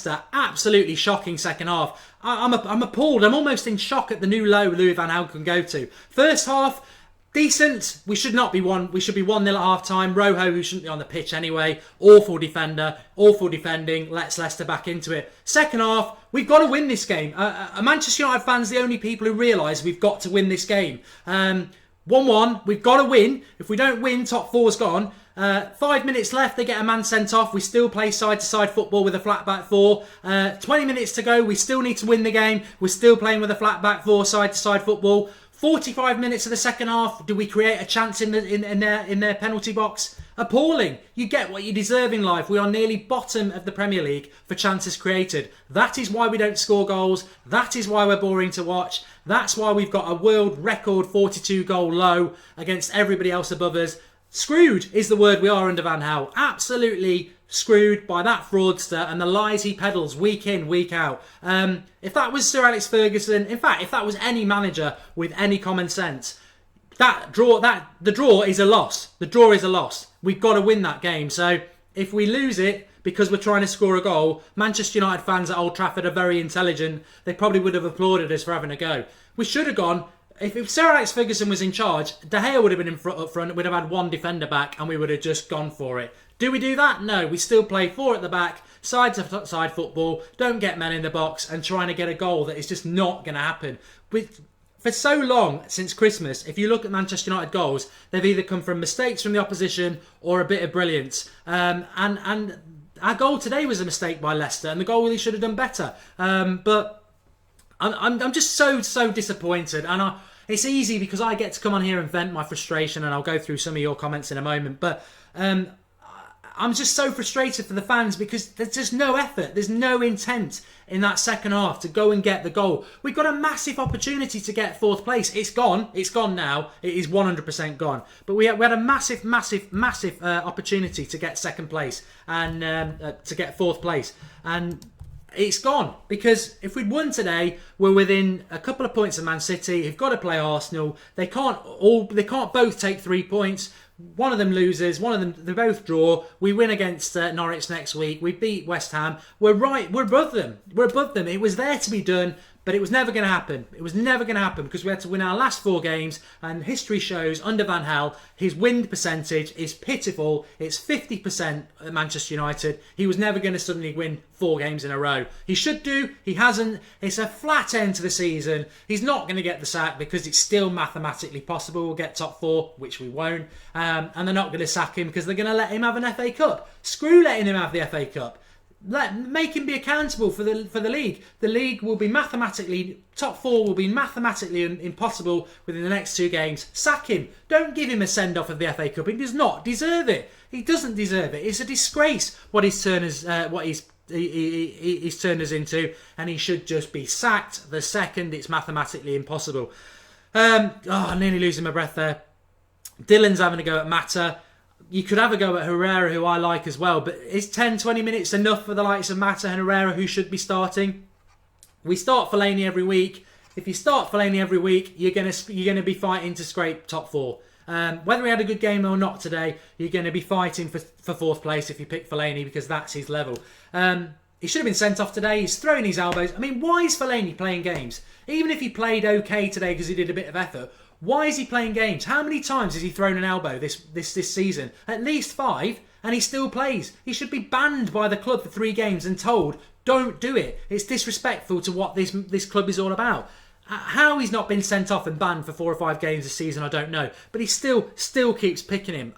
Leicester. Absolutely shocking second half. I'm appalled. I'm almost in shock at the new low Louis van Gaal can go to. First half, decent. We should not be one. We should be 1-0 at half time. Rojo, who shouldn't be on the pitch anyway. Awful defender. Awful defending. Lets Leicester back into it. Second half, we've got to win this game. Manchester United fans, the only people who realise we've got to win this game. 1-1. We've got to win. If we don't win, top four's gone. 5 minutes left, they get a man sent off. We still play side-to-side football with a flat back four. 20 minutes to go, we still need to win the game. We're still playing with a flat back four, side-to-side football. 45 minutes of the second half, do we create a chance in their penalty box? Appalling. You get what you deserve in life. We are nearly bottom of the Premier League for chances created. That is why we don't score goals. That is why we're boring to watch. That's why we've got a world record 42 goal low against everybody else above us. Screwed is the word we are under Van Gaal. Absolutely screwed by that fraudster and the lies he peddles week in, week out. If that was Sir Alex Ferguson, in fact, if that was any manager with any common sense, the draw is a loss. The draw is a loss. We've got to win that game. So if we lose it because we're trying to score a goal, Manchester United fans at Old Trafford are very intelligent. They probably would have applauded us for having a go. We should have gone. If Sir Alex Ferguson was in charge, De Gea would have been up front. We'd have had one defender back and we would have just gone for it. Do we do that? No. We still play four at the back, side-to-side football, don't get men in the box and trying to get a goal that is just not going to happen. For so long, since Christmas, if you look at Manchester United goals, they've either come from mistakes from the opposition or a bit of brilliance. And our goal today was a mistake by Leicester and the goal really should have done better. But I'm just so disappointed. And it's easy because I get to come on here and vent my frustration, and I'll go through some of your comments in a moment. But I'm just so frustrated for the fans because there's just no effort. There's no intent in that second half to go and get the goal. We've got a massive opportunity to get fourth place. It's gone. It's gone now. It is 100% gone. But we had a massive opportunity to get second place and to get fourth place. And it's gone because if we'd won today, we're within a couple of points of Man City. Who've got to play Arsenal. They can't both take 3 points. One of them loses. One of them, they both draw. We win against Norwich next week. We beat West Ham. We're right. We're above them. We're above them. It was there to be done, but it was never going to happen. It was never going to happen because we had to win our last 4 games. And history shows under Van Gaal, his win percentage is pitiful. It's 50% at Manchester United. He was never going to suddenly win 4 games in a row. He should do. He hasn't. It's a flat end to the season. He's not going to get the sack because it's still mathematically possible. We'll get top 4, which we won't. And they're not going to sack him because they're going to let him have an FA Cup. Screw letting him have the FA Cup. Make him be accountable for the league. The league will be mathematically, top 4 will be mathematically impossible within the next 2 games. Sack him. Don't give him a send-off of the FA Cup. He does not deserve it. He doesn't deserve it. It's a disgrace what he's turned us into, and he should just be sacked the second it's mathematically impossible. I'm nearly losing my breath there. Dylan's having a go at Mata. You could have a go at Herrera, who I like as well, but is 10-20 minutes enough for the likes of Mata and Herrera, who should be starting? We start Fellaini every week. If you start Fellaini every week, you're gonna be fighting to scrape top 4. Whether he had a good game or not today, you're going to be fighting for 4th place if you pick Fellaini because that's his level. He should have been sent off today. He's throwing his elbows. I mean, why is Fellaini playing games? Even if he played okay today because he did a bit of effort, why is he playing games? How many times has he thrown an elbow this season? At least 5, and he still plays. He should be banned by the club for 3 games and told, don't do it. It's disrespectful to what this club is all about. How he's not been sent off and banned for 4 or 5 games this season, I don't know. But he still keeps picking him.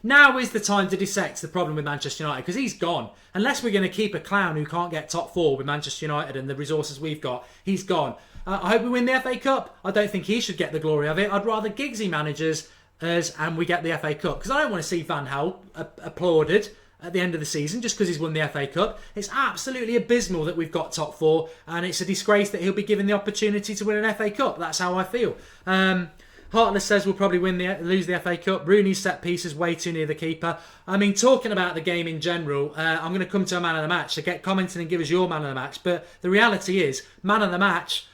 Now is the time to dissect the problem with Manchester United because he's gone. Unless we're going to keep a clown who can't get top 4 with Manchester United and the resources we've got, he's gone. I hope we win the FA Cup. I don't think he should get the glory of it. I'd rather Giggsy manages us and we get the FA Cup because I don't want to see Van Gaal applauded at the end of the season just because he's won the FA Cup. It's absolutely abysmal that we've got top 4 and it's a disgrace that he'll be given the opportunity to win an FA Cup. That's how I feel. Heartless says we'll probably lose the FA Cup. Rooney's set piece is way too near the keeper. I mean, talking about the game in general, I'm going to come to a man of the match. So get commenting and give us your man of the match. But the reality is, man of the match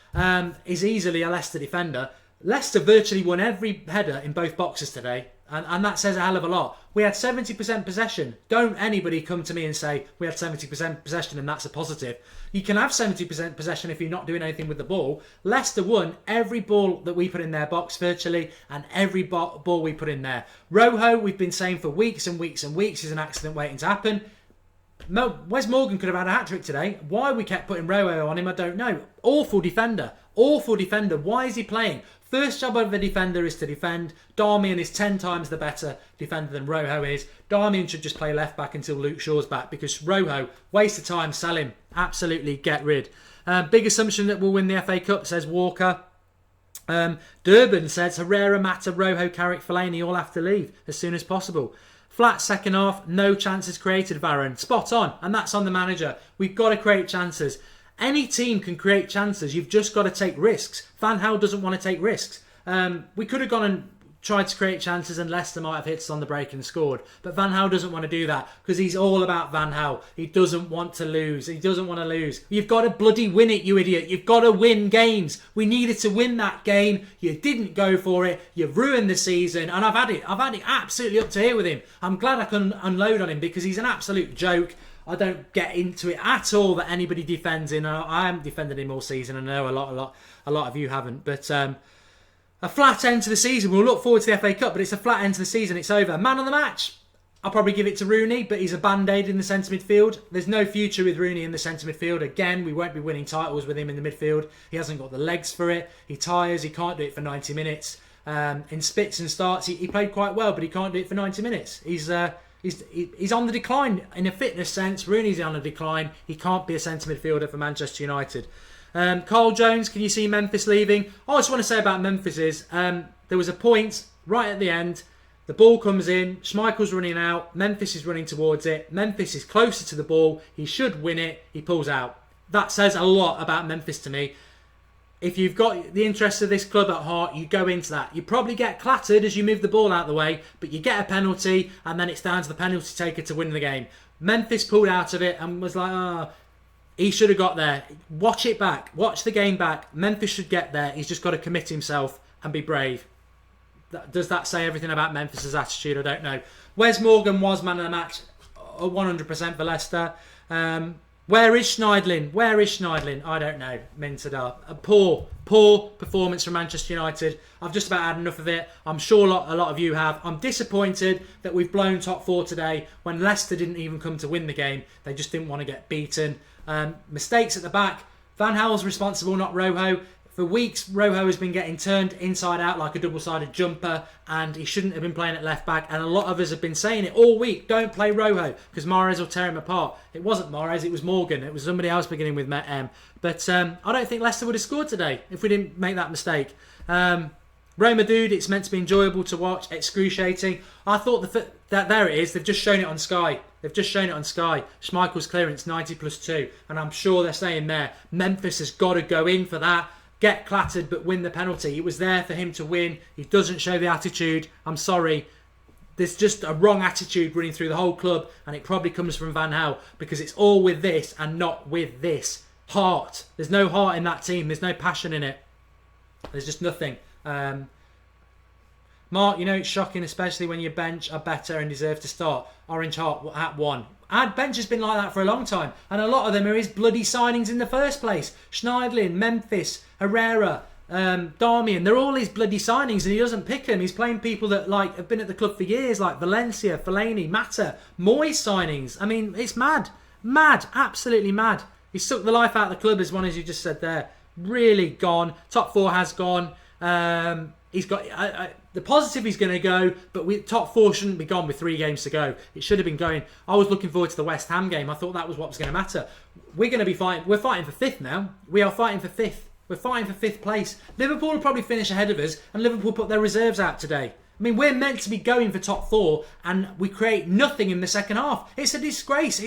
is easily a Leicester defender. Leicester virtually won every header in both boxes today. And that says a hell of a lot. We had 70% possession. Don't anybody come to me and say we had 70% possession and that's a positive. You can have 70% possession if you're not doing anything with the ball. Leicester won every ball that we put in their box virtually, and every ball we put in there. Rojo, we've been saying for weeks and weeks and weeks, is an accident waiting to happen. Wes Morgan could have had a hat-trick today. Why we kept putting Rojo on him, I don't know. Awful defender. Awful defender. Why is he playing? First job of a defender is to defend. Darmian is 10 times the better defender than Rojo is. Darmian should just play left back until Luke Shaw's back, because Rojo, waste of time, sell him. Absolutely get rid. Big assumption that we'll win the FA Cup, says Walker. Durban says Herrera, Mata, Rojo, Carrick, Fellaini all have to leave as soon as possible. Flat second half, no chances created, Varane. Spot on, and that's on the manager. We've got to create chances. Any team can create chances. You've just got to take risks. Van Gaal doesn't want to take risks. We could have gone and tried to create chances and Leicester might have hit us on the break and scored. But Van Gaal doesn't want to do that because he's all about Van Gaal. He doesn't want to lose. He doesn't want to lose. You've got to bloody win it, you idiot. You've got to win games. We needed to win that game. You didn't go for it. You've ruined the season. And I've had it absolutely up to here with him. I'm glad I can unload on him because he's an absolute joke. I don't get into it at all that anybody defends him. I haven't defended him all season. I know a lot of you haven't. But a flat end to the season. We'll look forward to the FA Cup, but it's a flat end to the season. It's over. Man of the match. I'll probably give it to Rooney, but he's a band-aid in the centre midfield. There's no future with Rooney in the centre midfield. Again, we won't be winning titles with him in the midfield. He hasn't got the legs for it. He tires. He can't do it for 90 minutes. In spits and starts, he played quite well, but he can't do it for 90 minutes. He's on the decline in a fitness sense. Rooney's on a decline. He can't be a centre midfielder for Manchester United. Carl Jones, can you see Memphis leaving? All I just want to say about Memphis is there was a point right at the end. The ball comes in. Schmeichel's running out. Memphis is running towards it. Memphis is closer to the ball. He should win it. He pulls out. That says a lot about Memphis to me. If you've got the interests of this club at heart, you go into that. You probably get clattered as you move the ball out of the way, but you get a penalty, and then it's down to the penalty taker to win the game. Memphis pulled out of it and was like, he should have got there. Watch it back. Watch the game back. Memphis should get there. He's just got to commit himself and be brave. Does that say everything about Memphis's attitude? I don't know. Wes Morgan was man of the match, 100% for Leicester. Where is Schneidlin? Where is Schneidlin? I don't know. Mintada. A poor performance from Manchester United. I've just about had enough of it. I'm sure a lot of you have. I'm disappointed that we've blown top four today when Leicester didn't even come to win the game. They just didn't want to get beaten. Mistakes at the back. Van Gaal's responsible, not Rojo. For weeks, Rojo has been getting turned inside out like a double-sided jumper, and he shouldn't have been playing at left back. And a lot of us have been saying it all week. Don't play Rojo because Mahrez will tear him apart. It wasn't Mahrez, it was Morgan. It was somebody else beginning with M. But I don't think Leicester would have scored today if we didn't make that mistake. Roma Dude, it's meant to be enjoyable to watch, excruciating. I thought that there it is. They've just shown it on Sky. Schmeichel's clearance 90+2, and I'm sure they're saying there Memphis has got to go in for that. Get clattered but win the penalty. It was there for him to win. He doesn't show the attitude. I'm sorry. There's just a wrong attitude running through the whole club, and it probably comes from Van Gaal because it's all with this and not with this. Heart. There's no heart in that team. There's no passion in it. There's just nothing. Mark, it's shocking, especially when your bench are better and deserve to start. Orange Heart at 1. Our bench has been like that for a long time, and a lot of them are his bloody signings in the first place. Schneidlin, Memphis, Herrera, Darmian, they're all his bloody signings, and he doesn't pick them. He's playing people that have been at the club for years, like Valencia, Fellaini, Mata, Moyes signings. I mean, it's mad, absolutely mad. He sucked the life out of the club, as one as you just said there. Really gone. Top four has gone. He's got the positive he's going to go, but top four shouldn't be gone with 3 games to go. It should have been going. I was looking forward to the West Ham game. I thought that was what was going to matter. We're going to be fighting. We're fighting for 5th now. We are fighting for 5th. We're fighting for 5th place. Liverpool will probably finish ahead of us, and Liverpool put their reserves out today. I mean, we're meant to be going for top 4, and we create nothing in the second half. It's a disgrace.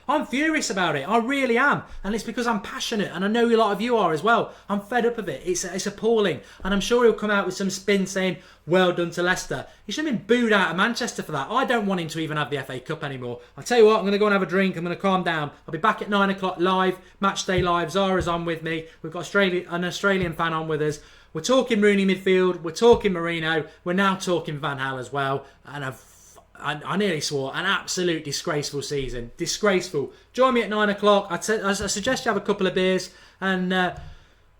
I'm furious about it. I really am. And it's because I'm passionate, and I know a lot of you are as well. I'm fed up of it. It's appalling. And I'm sure he'll come out with some spin saying, well done to Leicester. He should have been booed out of Manchester for that. I don't want him to even have the FA Cup anymore. I'll tell you what, I'm going to go and have a drink. I'm going to calm down. I'll be back at 9 o'clock live. Matchday live. Zara's on with me. We've got an Australian fan on with us. We're talking Rooney midfield. We're talking Marino. We're now talking Van Gaal as well. And I nearly swore, an absolute disgraceful season. Disgraceful. Join me at 9 o'clock. I suggest you have a couple of beers and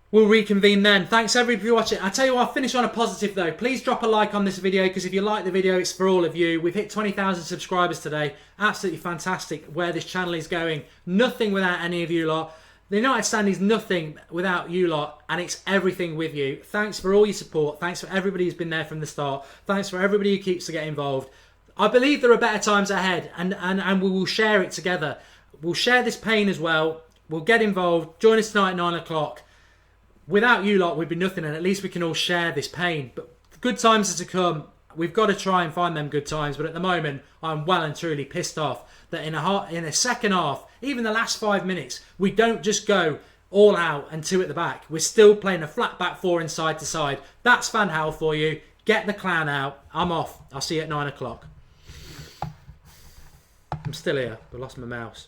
we'll reconvene then. Thanks everybody for watching. I tell you what, I'll finish on a positive though. Please drop a like on this video, because if you like the video, it's for all of you. We've hit 20,000 subscribers today. Absolutely fantastic where this channel is going. Nothing without any of you lot. The United Stand is nothing without you lot, and it's everything with you. Thanks for all your support. Thanks for everybody who's been there from the start. Thanks for everybody who keeps to get involved. I believe there are better times ahead, and we will share it together. We'll share this pain as well. We'll get involved. Join us tonight at 9 o'clock. Without you lot, we'd be nothing, and at least we can all share this pain. But good times are to come. We've got to try and find them good times. But at the moment, I'm well and truly pissed off that in a second half, even the last 5 minutes, we don't just go all out and two at the back. We're still playing a flat back four inside to side. That's Van Gaal for you. Get the clown out. I'm off. I'll see you at 9 o'clock. I'm still here. I lost my mouse.